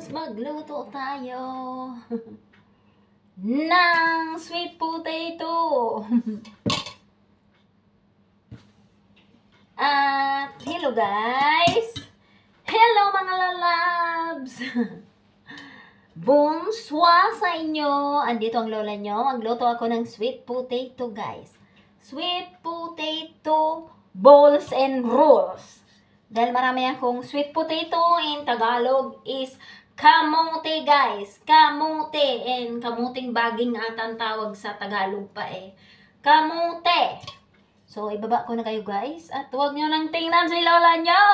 magluto tayo ng sweet potato. At hello guys! Hello mga lalabs! Bonsoir sa inyo! Andito ang lola nyo. Magluto ako ng sweet potato guys. Sweet potato balls and rolls. Dahil marami akong sweet potato in Tagalog is kamote guys. Kamote. And kamuting baging ata ang tawag sa Tagalog pa eh. Kamote. So, ibaba ko na kayo guys. At huwag nyo nang tingnan si lola nyo.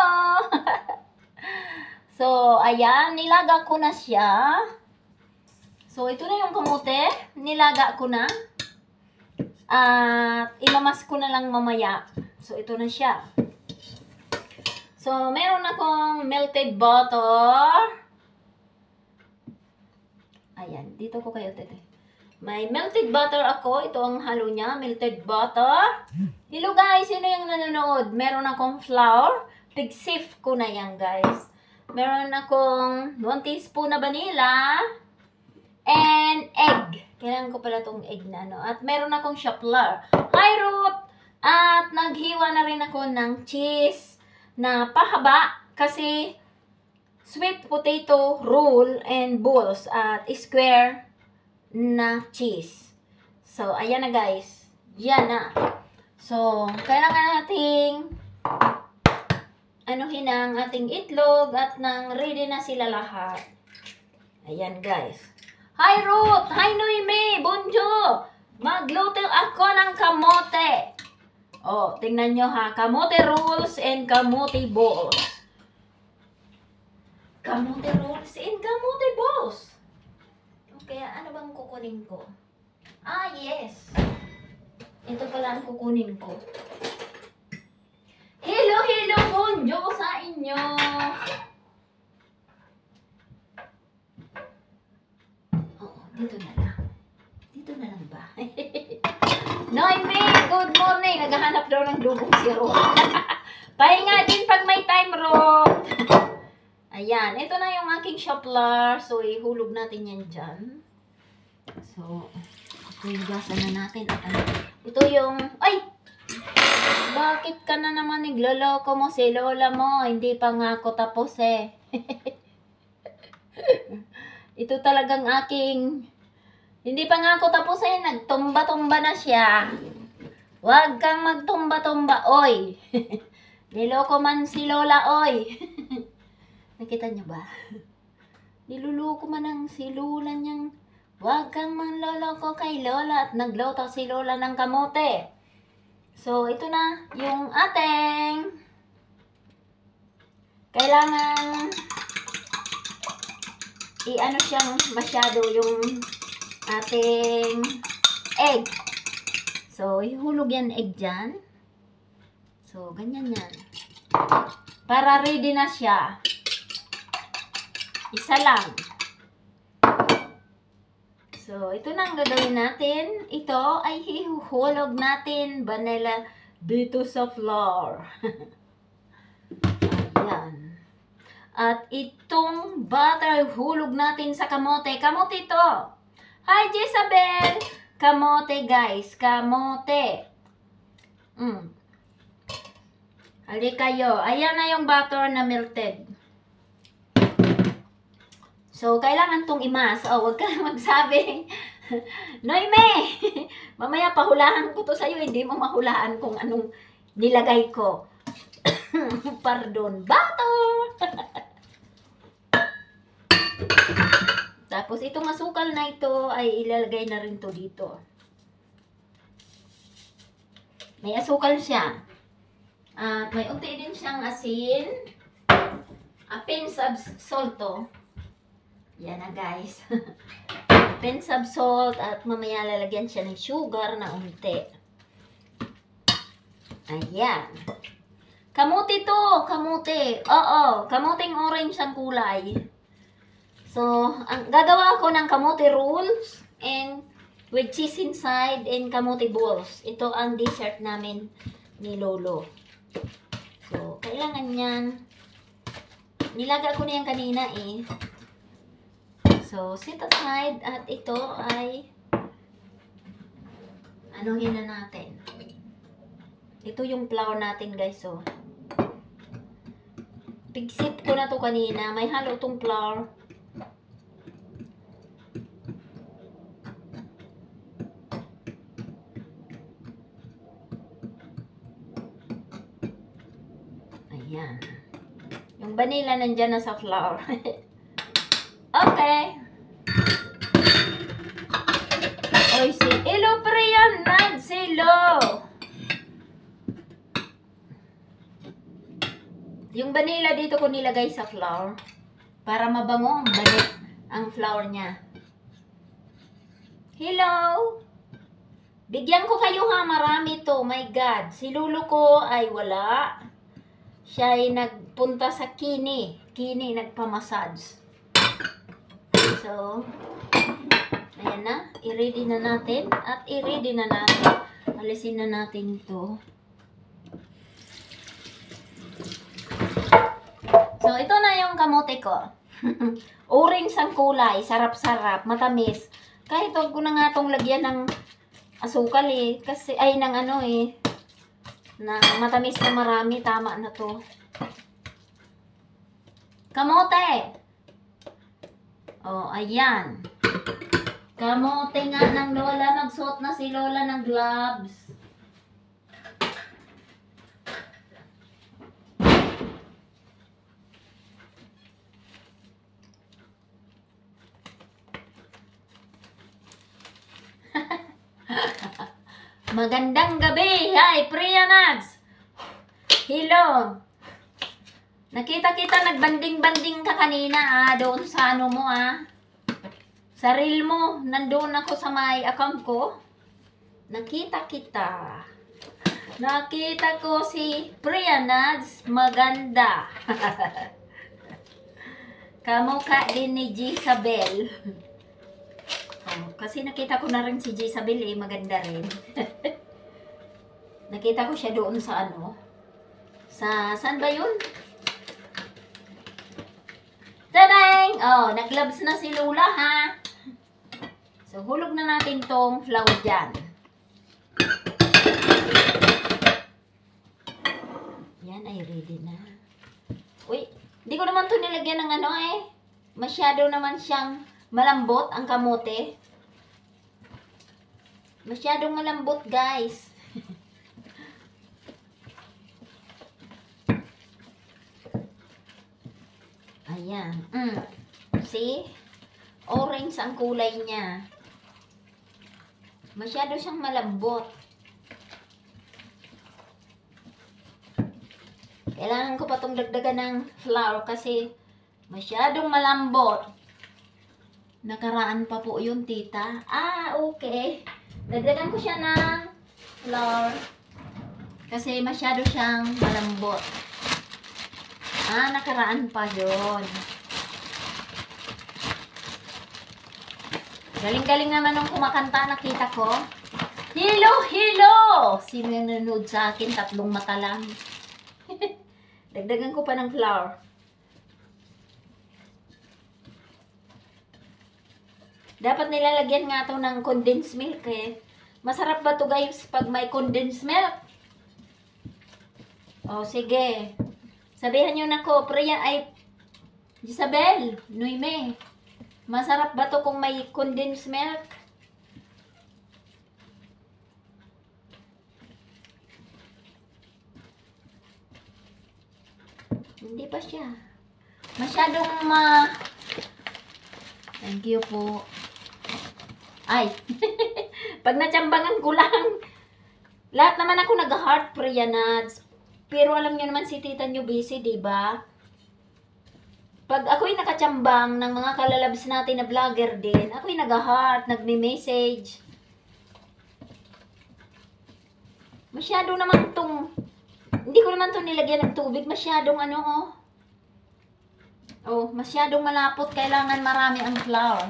So, ayan. Nilaga ko na siya. So, ito na yung kamote. Nilaga ko na. At imamas ko na lang mamaya. So, ito na siya. So, meron akong melted butter. Ayan, dito ko kayo, tete. May melted butter ako. Ito ang halo niya, melted butter. Hello guys, sino yung nanonood? Meron akong flour. Pig-sift ko na yan, guys. Meron akong 1 teaspoon na vanilla. And egg. Kailangan ko pala itong egg na, no? At meron akong shoplar. Hi, Ruth! At naghiwa na rin ako ng cheese na pahaba kasi sweet potato roll and balls at square na cheese. So, ayan na guys. Yan na. So, kailangan nating anuhin ang ating itlog at nang ready na sila lahat. Ayan guys. Hi Ruth! Hi Noemi! Bonjour! Magluto ako ng kamote. Oh, tingnan nyo ha. Kamote rolls and kamote balls. Kamote rolls and kamote balls. Okay, ano bang kukunin ko? Ah, yes. Ito pala ang kukunin ko. Hello, hello, bonjour sa inyo. Oo, dito na lang. Dito na lang ba? Noemi, good morning. Naghahanap daw ng dugong si Ruth. Pahinga din pag may time, Ruth. Ayan, ito na yung aking shoplar. So, ihulog natin yan dyan. So, hugasan na natin. At ito yung, ay! Bakit ka na naman nagloloko mo si lola mo? Hindi pa nga ako tapos eh. Ito talagang aking, hindi pa nga ako tapos eh. Nagtumba-tumba na siya. Huwag kang magtumba-tumba, oy. Niloko man si lola, oy. Nakita niyo ba? Niluloko man ang si lola niyang, huwag kang manloloko kay lola at nagluto si lola ng kamote. So, ito na yung ating kailangan i-ano siyang masyado yung ating egg. So, ihulog yan egg dyan. So, ganyan yan. Para ready na siya. Isa lang. So, ito na ang gagawin natin. Ito ay hihuhulog natin vanilla dito sa flour. Ayan. At itong butter hulog natin sa kamote. Kamote ito. Hi, Jezabel! Kamote, guys. Kamote. Hali kayo. Ayan na yung butter na melted. So, kailangan tong imas. Oh, wag ka magsabi. Noime! Mamaya pahulaan ko to sa'yo. Hindi mo mahulaan kung anong nilagay ko. Pardon. Butter! Tapos, itong asukal na ito ay ilalagay na rin to dito. May asukal siya. At may unti din siyang asin. A pinch of salt to. Yan na guys. Pinch of salt at mamaya lalagyan siya ng sugar na unti. Ayan. Kamote to. Kamote. Oo. Kamoting orange ang kulay. So, gagawa ako ng kamote rolls and with cheese inside and kamote balls. Ito ang dessert namin ni Lolo. So, kailangan yan. Nilaga ko na yan kanina eh. So, set aside at ito ay anuhin na natin. Ito yung flour natin guys, so. Pigsip ko na to kanina. May halo tong flour. Ayan. Yung vanilla nandyan na sa flour. Okay. Oy, si Ilo Priyan nagsilo. Yung vanilla dito ko nilagay sa flour para mabango ang flour niya. Hello! Bigyan ko kayo ha, marami to. My God. Si Lulu ko ay wala. Siya ay nagpunta sa Kini. Kini, nagpamassage. So, ayan na. I-ready na natin. At i-ready na natin. Alisin na natin ito. So, ito na yung kamote ko. Orange ang kulay. Sarap-sarap. Matamis. Kahit huwag ko na nga itong lagyan ng asukal eh. Kasi, ay, ng ano eh. Na matamis na marami. Tama na to. Kamote! Oh, ayan. Kamote nga ng lola. Magsuot na si lola ng gloves. Magandang gabi. Hi, Priya Nags. Hello. Nakita kita nagbanding-banding ka kanina doon sa ano mo sa reel mo. Nandoon ako sa may account ko. Nakita kita. Nakita ko si Priya Nags. Maganda. Kamukha din ni Jezabel. Kasi nakita ko na rin si Jezabel maganda rin. Nakita ko siya doon sa ano. Saan ba yun? Tadang! Oh, nag-gloves na si Lula ha. So, hulog na natin tong flour dyan. Yan ay ready na. Uy, hindi ko naman to nilagyan ng ano Masyado naman siyang malambot ang kamote. Masyadong malambot, guys. Ayan. See? Orange ang kulay niya. Masyado siyang malambot. Kailangan ko pa itong dagdagan ng flour kasi masyadong malambot. Nakaraan pa po yun, tita. Okay. Dagdagan ko siya ng flour kasi masyado siyang malambot. Nakaraan pa yun. Galing-galing naman nung kumakanta, nakita ko. Hello, hello! Sino yung nanonood sa akin? 3 mata lang. Dagdagan ko pa ng flour. Dapat nilalagyan nga ito ng condensed milk Masarap ba ito guys pag may condensed milk? O sige. Sabihan nyo na ko, Priya ay Jezabel, Noime. Masarap ba ito kung may condensed milk? Hindi pa siya. Masyadong Thank you po. Ay, pag natsambangan ko lang, lahat naman ako nag-heart Priya Nads. Pero alam niyo naman si tita niyo busy, diba? Pag ako'y nakatsambang ng mga kalalabs natin na vlogger din, ako'y nag-heart, nagme-message. Masyado naman hindi ko naman itong nilagyan ng tubig. Masyadong masyadong malapot. Kailangan marami ang flour.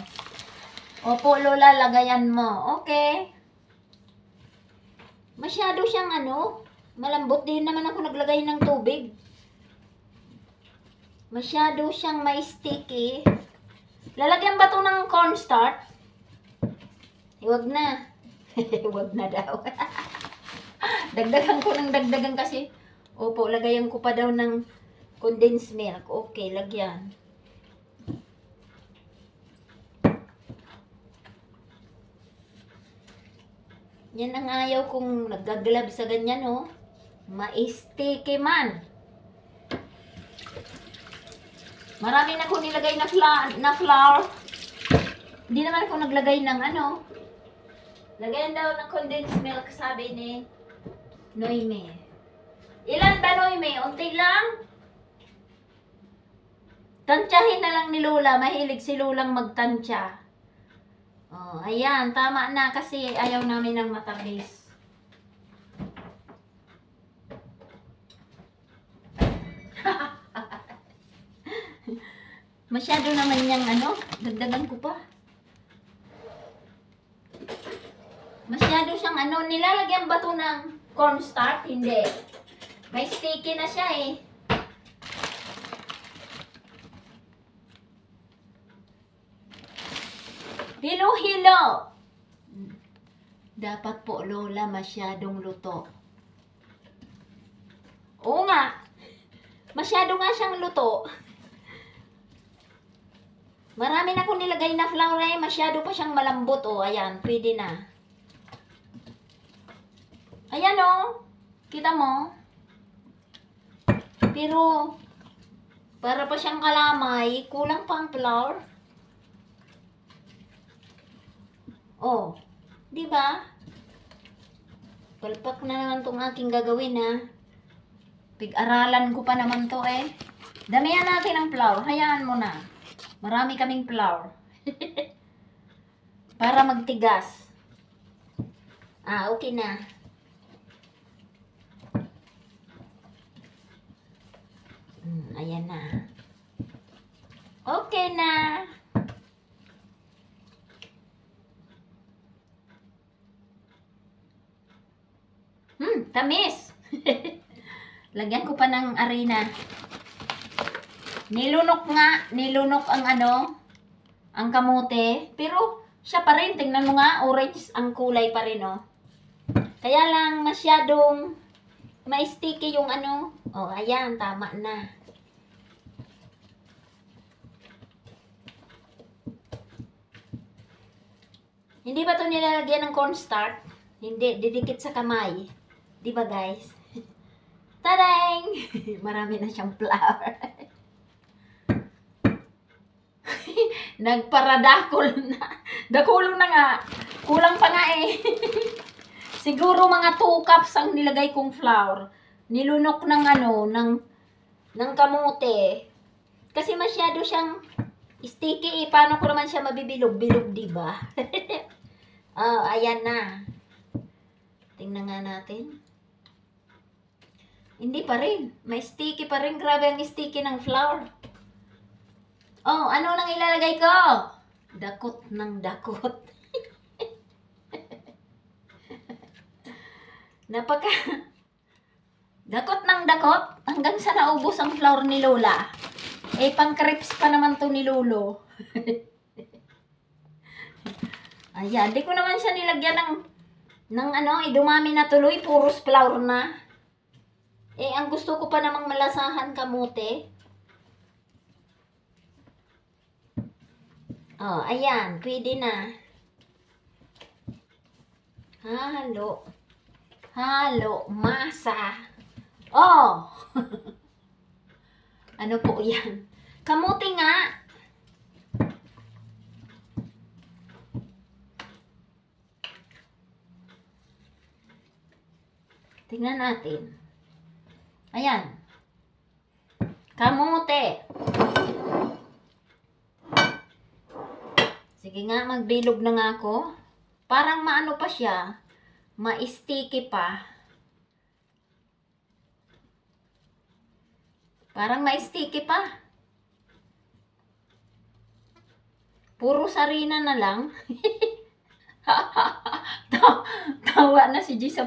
Opo, Lola, lagayan mo. Okay. Masyado siyang malambot din naman ako naglagay ng tubig. Masyado siyang may sticky. Lalagyan ba ito ng cornstarch? Huwag na. Huwag na daw. Dagdagan ko ng dagdagan kasi. Opo, lagayan ko pa daw ng condensed milk. Okay, lagyan. Yan ang ayaw kong nagaglab sa ganyan, oh. Ma-sticky man. Marami na ko nilagay na flour. Hindi naman ako naglagay ng ano. Lagayan daw ng condensed milk, sabi ni Noime. Ilan ba, Noime? Unti lang? Tansyahin na lang ni Lola. Mahilig si Lolang magtansya. Oh, ayan. Tama na kasi ayaw namin ng matamis. Masyado naman niyang ano. Dagdagan ko pa. Masyado siyang ano. Nilalagyan ba ito ng cornstarch? Hindi. May sticky na siya eh. Hilo-hilo. Dapat po, Lola, masyadong luto. Oo nga. Masyado nga siyang luto. Marami na akong nilagay na flour eh. Masyado pa siyang malambot. Oh, ayan. Pwede na. Ayan oh. Kita mo? Pero, para pa siyang kalamay. Kulang pa ang flour. Oh, di ba? Palpak na naman tong aking gagawin ha. Pig-aralan ko pa naman to eh. Damihan natin ang flour. Hayaan mo na. Marami kaming flour. Para magtigas. Ah, okay na. Ayan na. Okay na. Tamis. Lagyan ko pa ng arena. Nilunok ang ano, ang kamote. Pero, siya pa rin. Tingnan mo nga, orange ang kulay pa rin, oh. Kaya lang, masyadong ma-sticky yung ano. Oh, ayan, tama na. Hindi ba ito nilalagyan ng cornstarch? Hindi, didikit sa kamay. Di ba, guys? Tadang! Marami na siyang flour. Nagparadakol na. Dakulong na nga. Kulang pa nga eh. Siguro mga 2 cups ang nilagay kong flour. Nilunok ng ano, ng kamote. Kasi masyado siyang sticky eh. Paano ko naman siya mabibilog-bilog, di ba? Oh, ayan na. Tingnan nga natin. Hindi pa rin. May sticky pa rin. Grabe ang sticky ng flour. Oh, ano nang ilalagay ko? Dakot ng dakot. Napaka... Dakot ng dakot. Hanggang sa naubos ang flour ni Lola. Eh, pang crepes pa naman to ni Lolo. Ayan. Di ko naman siya nilagyan ng ano, dumami na tuloy. Puros flour na. Eh, ang gusto ko pa namang malasahan kamote. Oh, ayan. Pwede na. Halo. Halo. Masa. Oh! Ano po yan? Kamote nga. Tingnan natin. Ayan. Kamote. Sige nga, magbilog na nga ako. Parang maano pa siya. Ma-sticky pa. Parang ma-sticky pa. Puro sarina na lang. Tawa na si Gisa.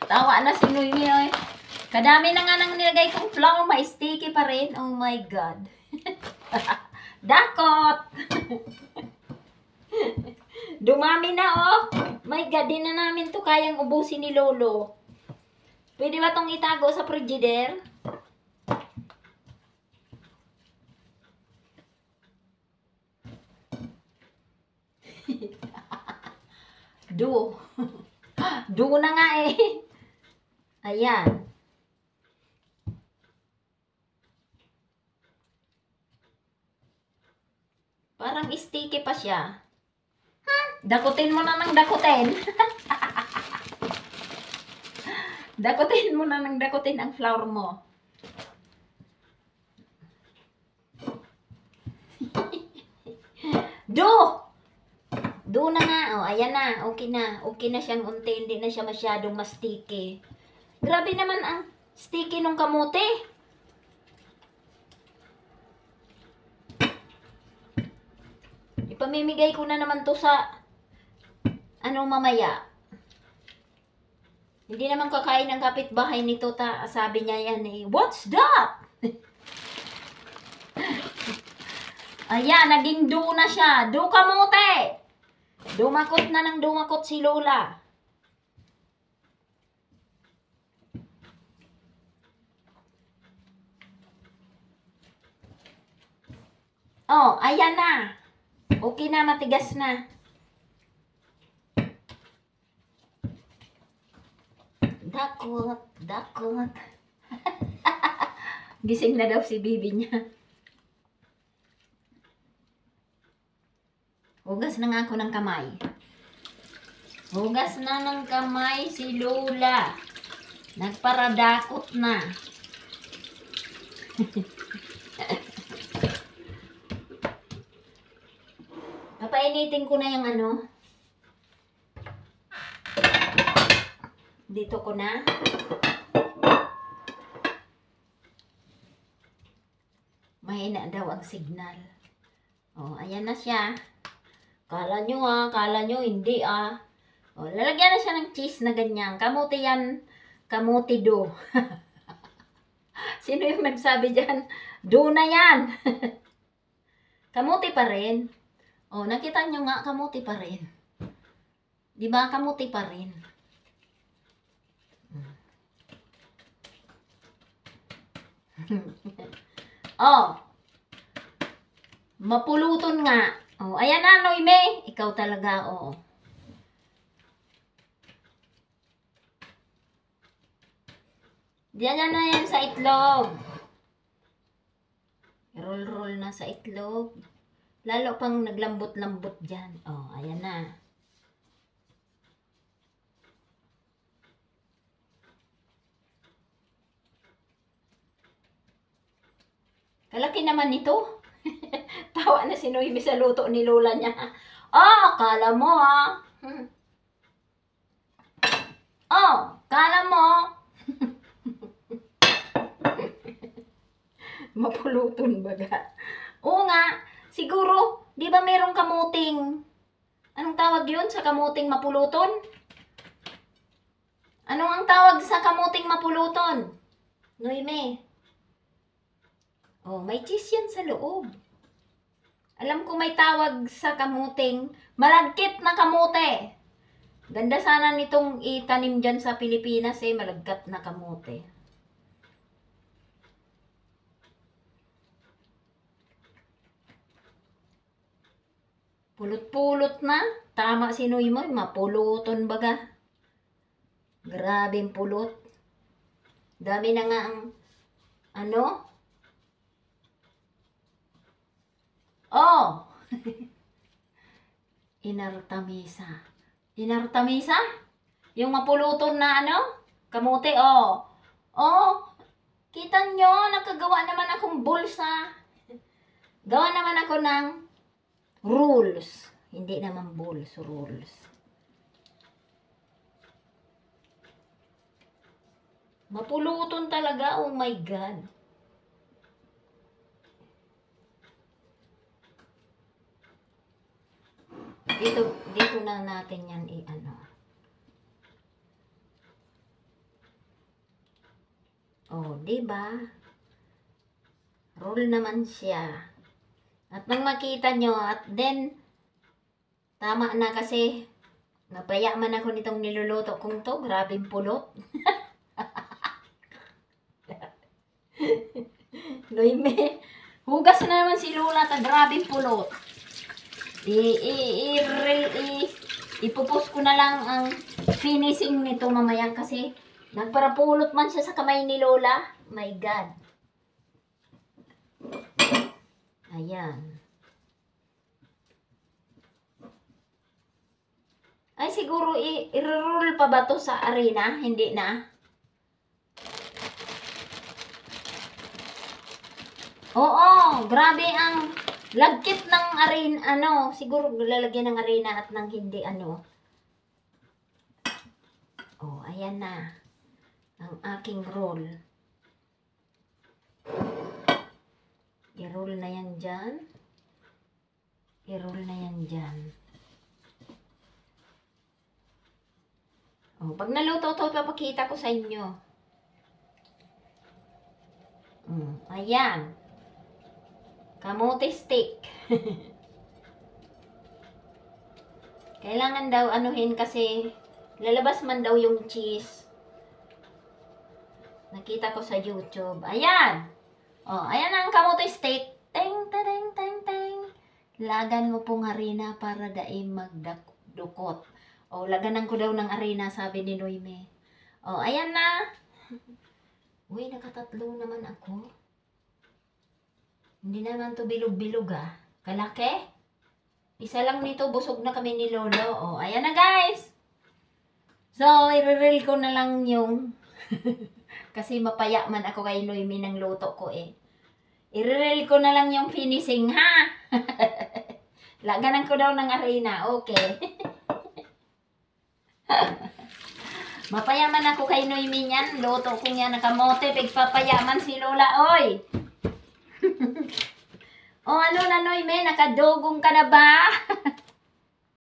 Tawa na si Noemi. Kadami na nga nang nilagay kong flour, ma-sticky pa rin. Oh my God. Dakot! Dumami na, oh. My God, di na namin to kayang ubusin ni Lolo. Pwede ba tong itago sa frigider? Do. Do na nga eh. Ayan. Parang sticky pa siya. Dakutin mo na ng dakutin. Dakutin mo na ng dakutin ang flour mo. Do! Do na nga. Oh, ayan na. Okay na. Okay na siyang unti. Hindi na siya masyadong sticky. Grabe naman ang sticky nung kamote. Ipamimigay ko na naman to sa mamaya. Hindi naman kakain ng kapitbahay nito sabi niya yan eh. What's that? Ayan, naging do na siya. Do kamote. Dumakot na ng dumakot si Lola. Oh, ayan na. Okay na, matigas na. Dakot, dakot. Gising na daw si bibi niya. Hugas na nga ako ng kamay. Hugas na ng kamay si Lola. Nagparadakot na. Papainitin ko na yung dito ko na. Mahina daw ang signal. Oh, ayan na siya. Kala nyo hindi Oh, lalagyan na siya ng cheese na ganyan. Kamuti yan. Kamuti do. Sino yung nagsabi dyan? Do na yan. Kamuti pa rin. Oh, nakita nyo nga, kamuti pa rin. Diba, kamuti pa rin. Oh. Mapuluton nga. Oh, ayan na, Noime. Ikaw talaga, oh. Diyan na yan sa itlog. Roll-roll na sa itlog. Lalo pang naglambot-lambot dyan. Oh, ayan na. Kalaki naman ito. Tawa na si Noemi sa luto ni Lola niya. Kala mo kala mo. Mapuluton baga. Oo nga, siguro, di ba merong kamuting, anong tawag yun sa kamuting mapuluton? Anong ang tawag sa kamuting mapuluton? Noime. Oh, may cheese yan sa loob. Alam ko may tawag sa kamuting, malagkit na kamote. Ganda sana nitong itanim dyan sa Pilipinas malagkat na kamote. Pulot-pulot na. Tama si Noy mo, mapuluton baga. Grabing pulot. Dami na nga ang Oh! Inartamisa. Inartamisa? Yung mapuluton na kamote, oh. Oh! Kita nyo, nakagawa naman akong bulsa. Gawa naman ako ng rules. Hindi naman balls, rules. Mapuluton talaga, oh my God. Dito na natin yan Oh, 'di ba? Roll naman siya. At nang makita nyo, at then, tama na kasi, napaya man ako nitong niluluto kong to. Grabing pulot. Noime, hugas na naman si Lola at grabing pulot. Ipupos ko na lang ang finishing nito mamayang kasi nagparapulot man siya sa kamay ni Lola. My God. Ayan. Ay, siguro i-roll pa ba to sa arena? Hindi na. Oo, grabe ang lagkit ng arena, siguro lalagyan ng arena at ng hindi, Oh, ayan na. Ang aking roll. I-roll na yan dyan. I-roll na yan dyan. Oh, pag naluto to, papakita ko sa inyo. Ayan. Kamote stick. Kailangan daw anuhin kasi lalabas man daw yung cheese. Nakita ko sa YouTube. Ayan. Oh, ayan ang kamote stick. Teng, teng, teng, teng. Lagan mo pong harina para daim magdukot. Oh, laganan ko daw ng arena, sabi ni Noime. Oh, ayan na. Uy, nakatatlo naman ako. Hindi naman to bilog-bilog Kalaki. Isa lang nito, busog na kami ni Lolo. Oh, ayan na guys. So, i-reel ko na lang yung kasi mapaya man ako kay Noime ng luto ko I-reel ko na lang yung finishing ha. Laganan ko daw ng arena. Okay. Mapayaman ako kay Noime niyan. Luto ko niya nakamote. Pagpapayaman si Lola. Oy! O ano na Noime? Nakadugong ka na ba?